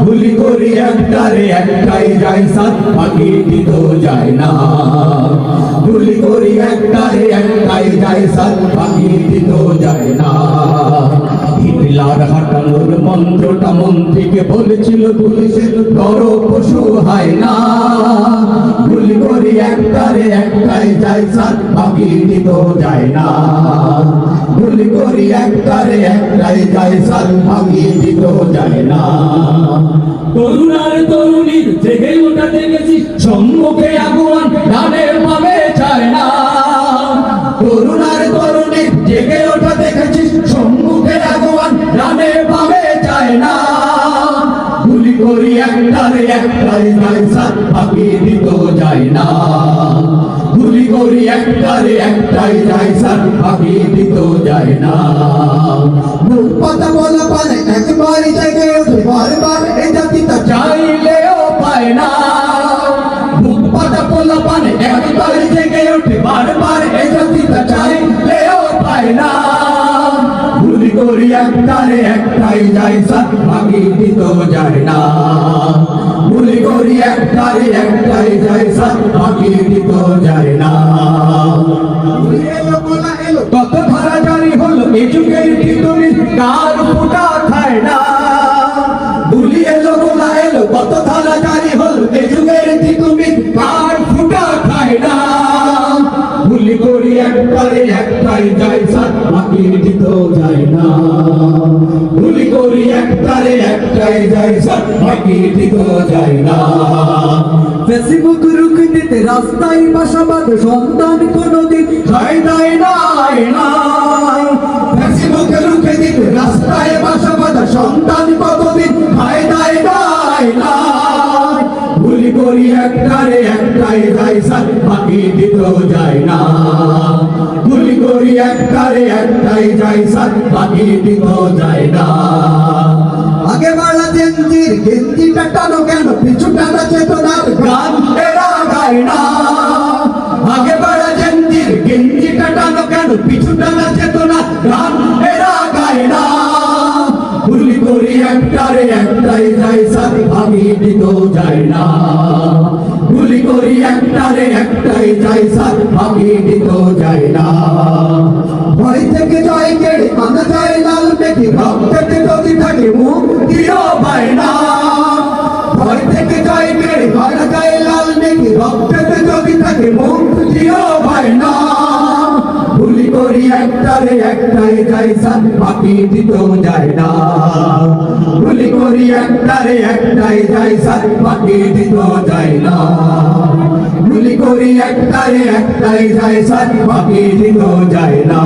গুলি করি একটারে একটাই যায় সাত বাকি দিত যায় না গুলি করি একটারে একটাই যায় সাত বাকি দিত যায় না হিটলার হাঁটানোর মন্ত্রটা মন্ত্রীকে বলেছিল পুলিশের বড় পশু হয় না গুলি করি একটারে একটাই যায় সাত বাকি দিত যায় না গুলি করি একটারে একটাই যায় সাত বাকি দিত যায় না তরুণ আর তরুণীর জেগে ওঠা দেখেছি সম্মুখে আগুয়ান ডানে বামে যায় না তরুণ আর তরুণীর জেগে ওঠা দেখেছি সম্মুখে আগুয়ান ডানে বামে যায় না গুলি করি একটারে একটাই যায় সাত বাকি দিত যায় না গুলি করি একটারে একটাই যায় সাত বাকি দিত যায় না মুখ পাতা বলা পারে একবারই জেগে ওঠে বারবার এই জাতিটা চাইলেও পায় না মুখ পাতা বলা পারে একবারই জেগে ওঠে বারবার এই জাতিটা চাইলেও পায় না গুলি করি একটারে একটাই যায় সাত বাকি দিত যায় না গুলি করি একটারে একটাই যায় সাত বাকি দিত যায় না কত ধারা জারি হলো এ যুগের ভিতরে কার ফুটা খায় না গুলি এলো গোলা এলো কত ধারা জারি হলো এ যুগের ভিতরে কার ফুটা খায় না গুলি করি একটারে একটাই যায় সাত বাকি দিত যায় না গুলি করি একটারে একটাই যায় সাত বাকি দিত যায় না ফেসবুক রুখে দিতে রাস্তায় বাসাবাদ সন্তান কোনদিন যায় নাই নাই নাই ফেসবুক রুখে দিতে রাস্তায় বাসা বাঁধা সন্তান কতদিন খায় নাই নাই নাই গুলি করি একটারে একটাই যায় সাত বাকি দিত যায় না গুলি করি একটারে একটাই যায় সাত বাকি দিত যায় না আগে বাড়া জেনজির গেঞ্জিটা টানো কেন পিছু টানা চেতনার গান এরা গায় না আগে বাড়া জেনজির গেঞ্জিটা টানো কেন পিছু টানা চেতনা গান এরা গায় না গুলি করি একটারে একটাই যায় সাত বাকি দিত যায় না গুলি করি একটারে একটাই যায় সাত বাকি দিত যায় না ভয় থেকে জয় কেড়ে আনা যায় লাল মেঘে রক্তেতে যদি থাকে মুখ দিও পায় না ভয় থেকে জয় কেড়ে আনা যায় লাল মেঘে রক্তেতে যদি থাকে মুখ দিও পায় না গুলি করি একটারে একটাই যায় সাত বাকি দিত যায় না গুলি করি একটারে একটাই যায় সাত বাকি দিত যায় না গুলি করি একটারে একটাই যায় সাত বাকি দিত যায় না।